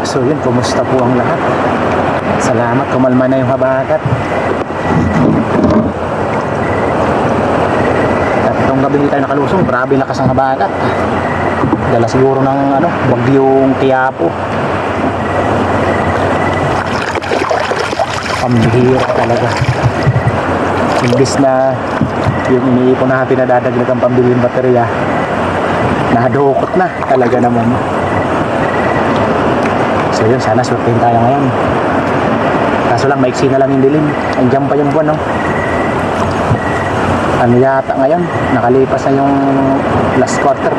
So yun, kumusta po ang lahat? Salamat, kumalma na yung habagat. Tatlong gabi hindi tayo nakalusong, grabe lakas ang habagat. Dala siguro ng bagyong Quiapo. Pambihira talaga. Imbis na yung iniipon natin na dadagdag ang pambili ng baterya, nadukot na talaga naman. So yun, sana swertein tayo ngayon. Kaso lang, maiksi na lang yung dilim. Andiyan pa yung buwan, no? Ano yata ngayon? Nakalipas na yung last quarter.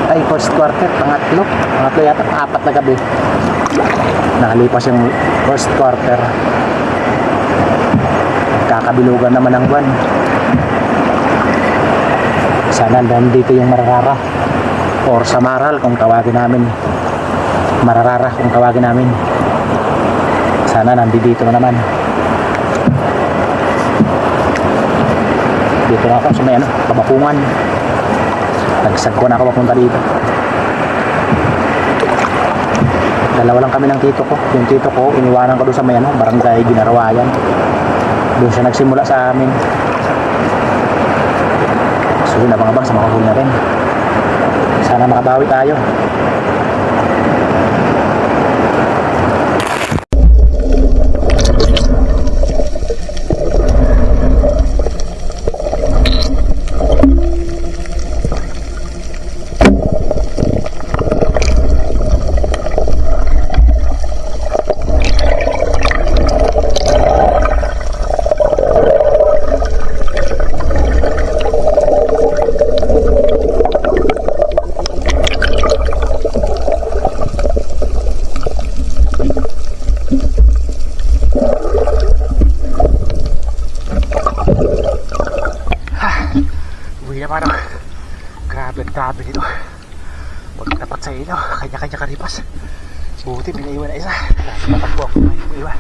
Ay, first quarter, pangatlo yata, apat na gabi. Nakalipas yung first quarter. Kakabilugan naman ang buwan. Sana nandito yung Mararara or Samaral kung tawagin namin. Mararara kung tawagin namin. Sana nandito na naman. Dito na ako sa may Kabakungan. Nagsagko na ako papunta dito. Dalawa lang kami ng tito ko. Yung tito ko, iniwanan ko doon sa may barangay Ginarawayan. Doon siya nagsimula sa amin. So yun, abang-abang sa mga huli na rin. Sana makabawi tayo. Grabe dito. Huwag tapat sa ilaw. Kanya-kanya karipas. Buti pinaiwan na isa. Matakbo ako may iwan.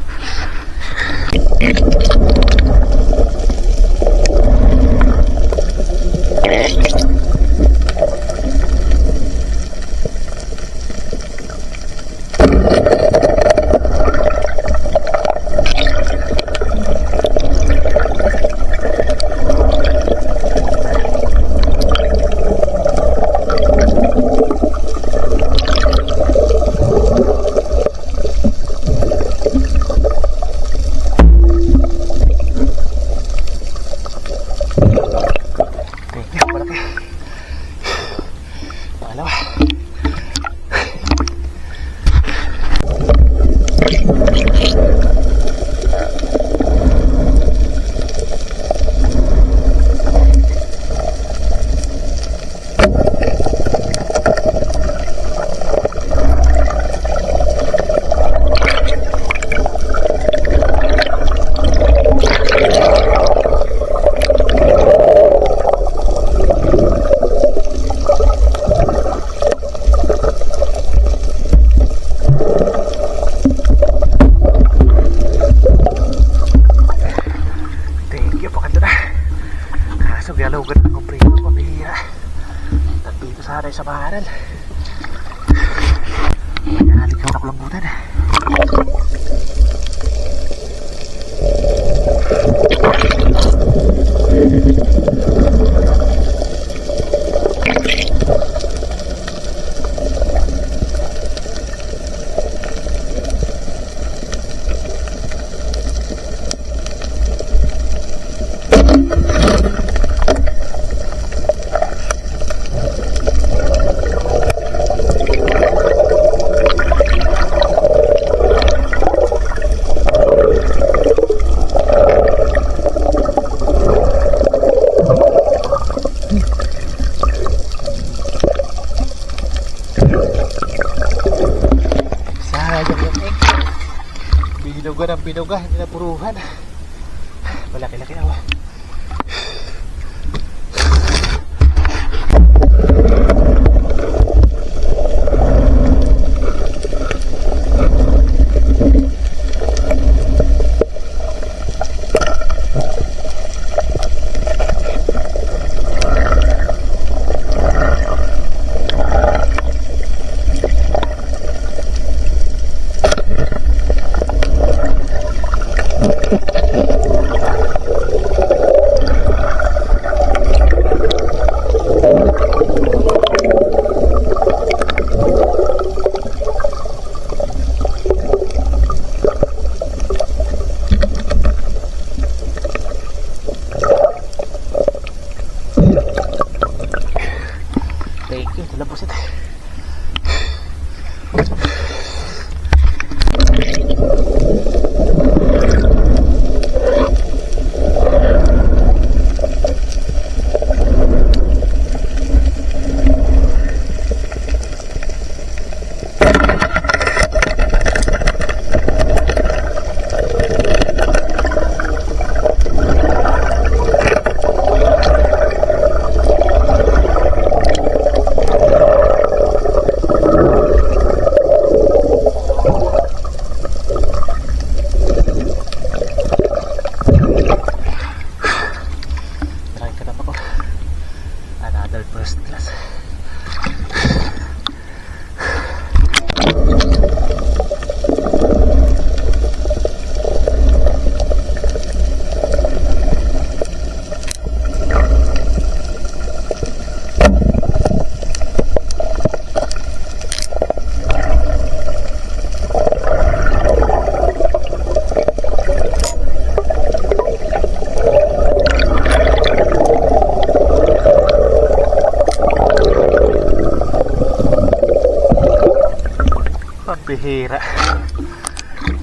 Sa baharan. Nalik ako nakulambutan. Binuga ng binuga, hindi na puruhan. Malaki-laki na ako. Ito labos ito. First class. Bihira.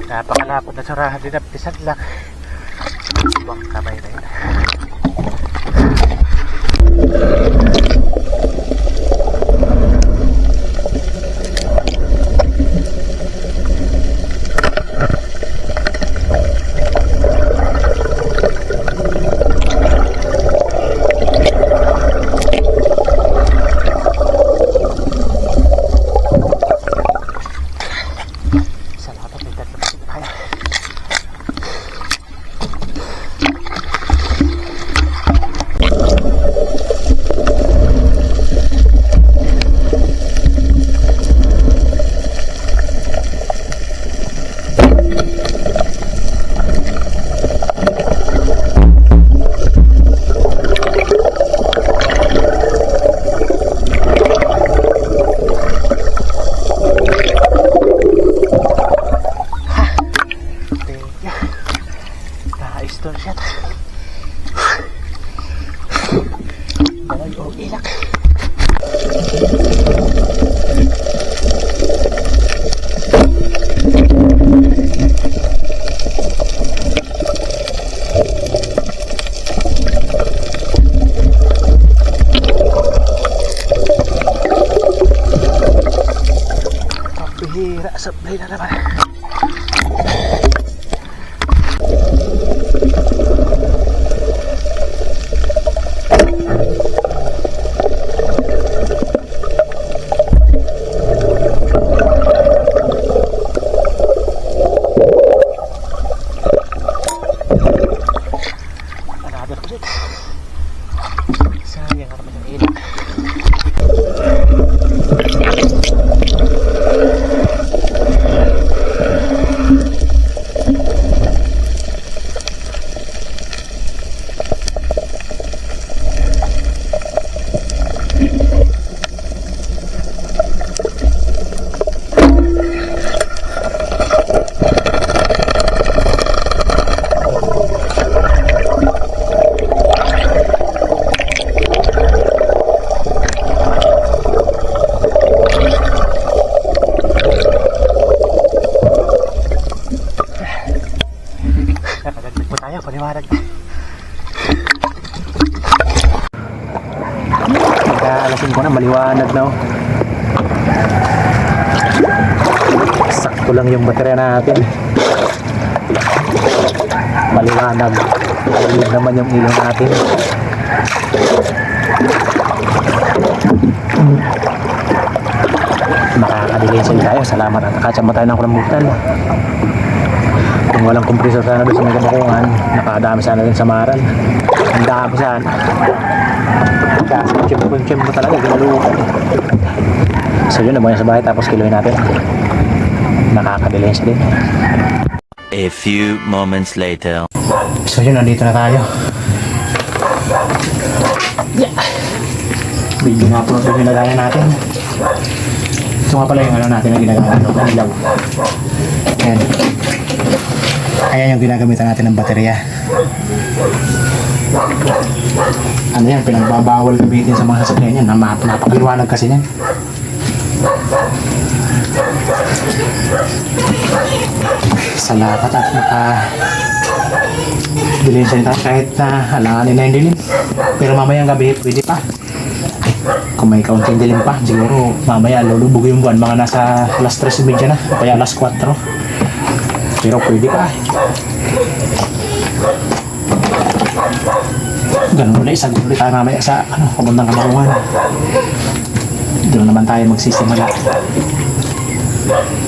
Napakalapot na surahan din ang pisad lang. Buwang kamay na yun. Sablay na naman. Another ulit. Sayang naman yung ilak. Paliwanag na. Magkaalasin ko na, maliwanag na. Sakto lang yung baterya natin. Maliwanag. Maliwanag naman yung ilaw natin. Makakadilensin tayo. Salamat at nakatsamba tayo ng kulambutan. Kung walang kompresor sana doon sa mga kamukungan, nakadami sana din sa maral. Ang dami sana. Kasi tiyempo talaga, ginalukan. So yun, nabuhay sa bahay tapos kiloin natin. Nakakadilensya din. A few moments later. So yun, nandito na tayo. Yeah. Medyo na-upload yung ginagana natin. Ito nga pala yung ano natin na ginagana ng ilaw. Ayan. Ayan yung ginagamitan natin ng baterya. Ano yan, pinagbabawal gamitin sa mga sasakyan yan. Napakaliwanag kasi yan. Salamat at bilhin sa tayo kahit na halanganin na yung dilim. Pero mamayang gabi, pwede pa. Kung may kaunting dilim pa, siguro mamaya lulubog yung buwan. Mga nasa alas 3:30 na, o kaya alas 4. Pero pwede pa. Ganun ulit, sagot ulit tayo mamaya sa pabuntang Kamarungan. Doon naman tayo magsisimula.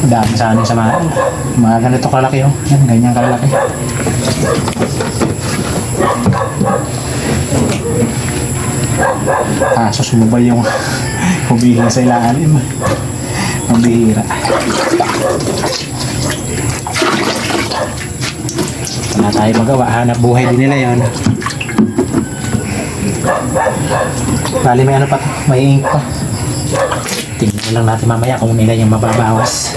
Dami sa amin sa mga ganito kalaki oh. Yan, ganyan kalaki. Kaso sumubay yung hubihin sa ilalim. Ang bihira. Wala tayo magawa. Hanap buhay din nila yun. Bali may ano pa to? May ink pa. Tingnan lang natin mamaya kung ilan yung mababawas.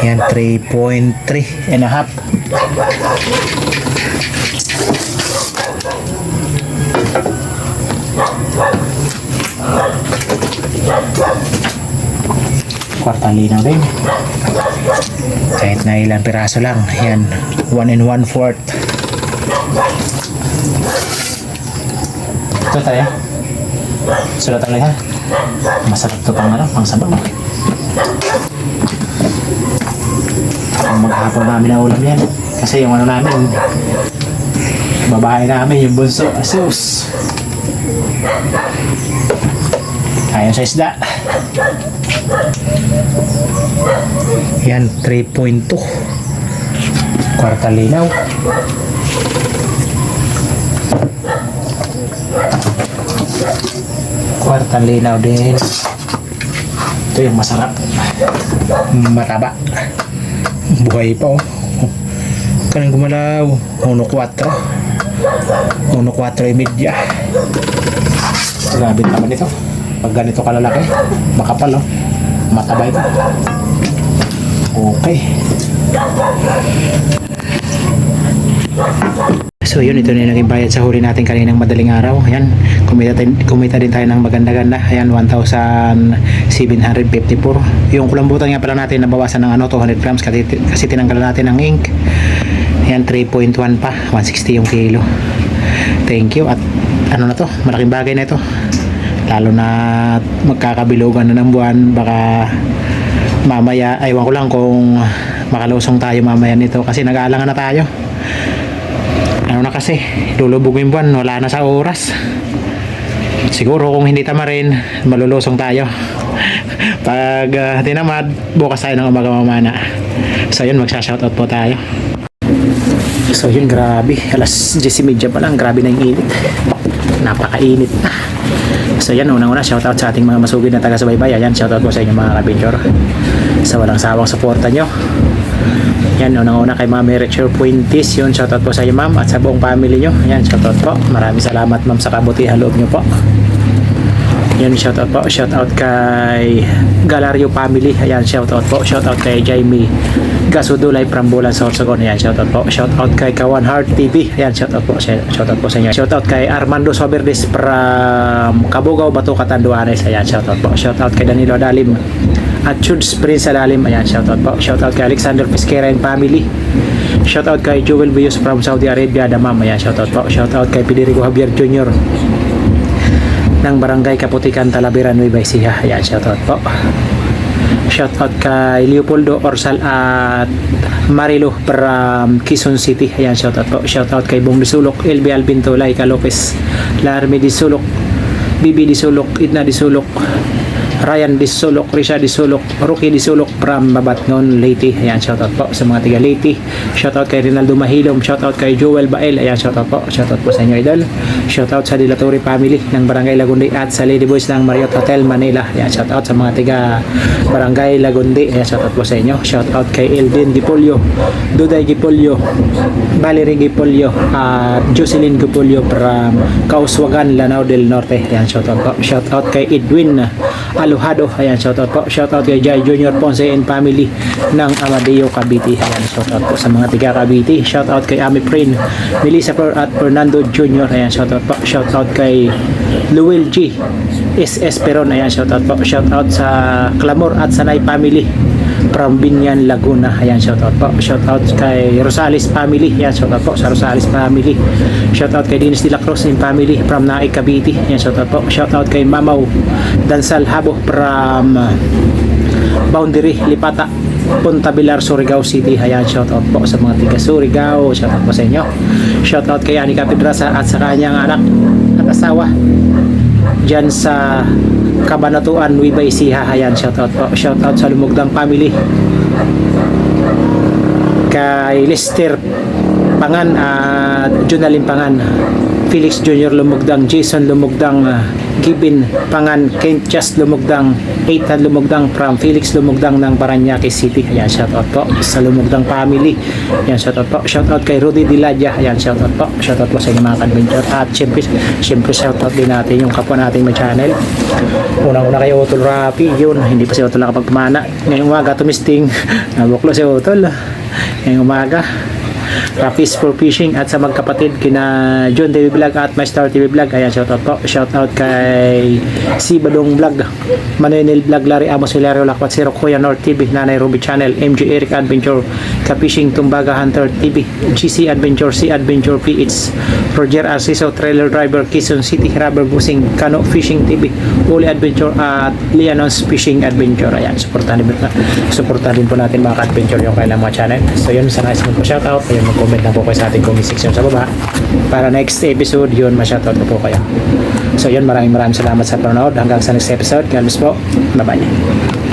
Yan, 3.3 and a half. Kwartang linaw din. Kahit na ilang piraso lang. Yan, 1 and 1/4. Ito tayo. Sulat lang ha. Masarap ito pang sabaw. Ang maghapon namin na ulam yan. Kasi yung ano namin, babae namin, yung bunso, asus. Ayaw sa isda. Yan, 3.2. Kwarta linaw. Kwarta linaw din. Ito yung masarap. Mataba. Buhay pa oh. Kanang gumalaw. 1.4. 1.4 media. Grabe naman ito. Pag ganito kalalaki, makapal oh. Mataba ito. Okay. So yun, ito na yung naging bayad sa huli natin kaninang madaling araw. Ayan, kumita din tayo ng maganda-ganda. Ayan, 1,754. Yung kulambutan nga pala natin nabawasan ng 200 grams kasi tinanggalan natin ng ink. Ayan, 3.1 pa, 160 yung kilo. Thank you. At ano na to, malaking bagay na ito. Lalo na magkakabilugan na ng buwan. Baka mamaya, aywan ko lang kung makalusong tayo mamaya nito kasi nag-aalangan na tayo. Ano na kasi, lulubog yung buwan, wala na sa oras. Siguro kung hindi tama rin, malulusong tayo. Pag tinamad, bukas tayo ng umaga mamana. So yun, magsha-shoutout po tayo. So yun, grabe. Alas 10:30 pa lang, grabe na yung init. Napakainit na. So yan, unang-una, shoutout sa ating mga masugid na taga-subaybay. Ayan, shoutout po sa inyo mga kabinyor. Sa walang sawang suporta nyo. Yan, unang-una kay Ma'am Rachel Puentes. Yun, shoutout po sa inyo ma'am at sa buong family nyo. Yan, shoutout po. Maraming salamat ma'am sa kabutihan loob nyo po. Yan, shoutout po. Shoutout kay Galario family. Ayan, shoutout po. Shoutout kay Jaime Gasudulay from Bulan, Sorsogon. Ayan, shoutout po. Shoutout kay Kawan Heart TV. Ayan, shoutout po. Shoutout po sa inyo. Shoutout kay Armando Soberdes from Cabugao, Bato, Catanduanes. Ayan, shoutout po. Shoutout kay Danilo Dalim at Chuds Prince Adalim. Ayan, shoutout po. Shoutout kay Alexander Pesquera and family. Shoutout kay Joel Bios from Saudi Arabia, Damam. Ayan, shoutout po. Shoutout kay Federico Javier Jr. ng Barangay Kaputikan, Talaberan, Nueva Ecija. Ayan, shoutout po. Shoutout kay Leopoldo Orsal at Marilo from Quezon City. Ayan, shoutout po. Shoutout kay Bong Disulok, LB Albinto, Laika Lopez, Larme Disulok, Bibi Disulok, Idna Disulok, Ryan Disulok, Risha Disulok, Rookie Disulok from Mabatngon, Leyte. Ayan, shoutout po sa mga tiga Leyte. Shoutout kay Rinaldo Mahilom, shoutout kay Joel Bael. Ayan, shoutout po sa inyo idol. Shoutout sa Dilatori family ng Barangay Lagundi at sa Lady Boys ng Marriott Hotel Manila. Ayan, shoutout sa mga tiga Barangay Lagundi. Ayan, shoutout po sa inyo. Shoutout kay Eldin Dipolyo, Duday Dipolyo, Valerie Dipolyo at Jocelyn Dipolyo from Kauswagan, Lanao del Norte. Ayan, shoutout po. Shoutout kay Edwin Alojado. Ayan, shoutout po. Shoutout kay Jai Junior Ponce and family ng Amadeo Cavite. Ayan, shoutout po sa mga tiga Cavite. Shoutout kay Ami Prin, Melissa at Fernando Junior. Ayan, shoutout po. Shoutout kay Luwil G SS Peron. Ayan, shoutout po. Shoutout sa Clamor at Sanay family from Binyan, Laguna. Ayan, shoutout po. Shoutout kay Rosales family. Ayan, shoutout po sa Rosales family. Shoutout kay Dinis de la Cruz and family from Naik, Cavite. Ayan, shoutout po. Shoutout kay Mamaw Dansal Habo from Boundary, Lipata, Punta Bilar, Surigao City. Ayan, shoutout po sa mga tiga Surigao. Shoutout po sa inyo. Shoutout kay Anika Pedrasa at sa kanyang anak at asawa dyan sa Kabanatuan, Nueva Ecija. Ayan, shoutout po. Shoutout sa Lumugdang family, kay Lester Pangan at Junalin Pangan, Felix Junior Lumugdang, Jason Lumugdang, Gibin Pangan, Kent Just Lumugdang, Ethan Lumugdang from Felix Lumugdang ng Paranaque City. Ayan, shoutout po sa Lumugdang family. Ayan, shoutout po. Shoutout kay Rudy Diladya. Ayan, shoutout po. Shoutout po sa inyo mga adventure. At syempre shoutout din natin yung kapwa nating may channel. Unang-una kay Otol Rapi. Yun, hindi pa si Otol nakapagpamana. Ngayong umaga tumisting. Nabuklo si Otol. Ngayong umaga. Rapis for Fishing at sa magkapatid kina John TV Vlog at My Star TV Vlog. Ayan, shoutout po. Shoutout kay Si Badong Vlog, Manuel Vlog, Larry Amos, Hilario Lakwat, Zero Kuya North TV, Nanay Ruby Channel, MJ Eric Adventure, Ka-Fishing Tumbaga Hunter TV, GC Adventure, C Adventure PH, Roger Arciso, Trailer Driver, Quezon City, Rubber Busing, Kano Fishing TV, Uli Adventure at Lianos Fishing Adventure. Ayan, supportahan din po natin mga adventure yung kailang mga channel. So yun, sa nais mo po shoutout. Ayun, mag-comment lang po kayo sa ating comment section sa baba para next episode yun ma-shoutout ko po kayo. So yun, maraming salamat sa panonood. Hanggang sa next episode. God bless po. Bye bye.